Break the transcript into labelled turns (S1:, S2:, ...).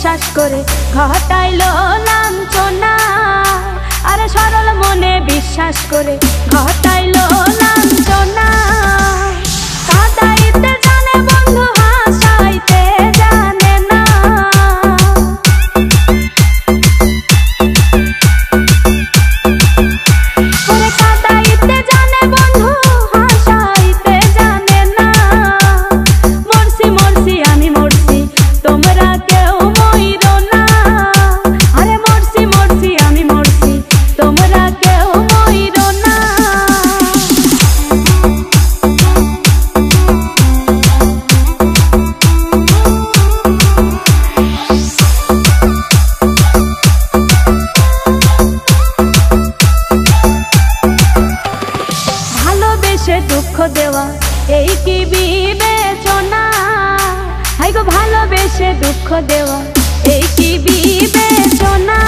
S1: বিশ্বাস করে ঘটাইলো লাঞ্ছনা। আরে সরল মনে বিশ্বাস করে ঘটাইলো লাঞ্ছনা। কাঁদাইতে জানে বন্ধু হাসাইতে জানে না। ওরে কাঁদাইতে জানে বন্ধু হাসাইতে জানে না। মরছি মরছি আমি মরছি তোমরা কেউ মইরো না। আরে মরছি মরছি আমি মরছি তোমরা কেউ মইরো না। ভালোবেসে দুঃখ দেওয়া এই কি বিবেচনা। হাই গো ভালোবেসে দুঃখ দেওয়া এই কি বিবেচনা।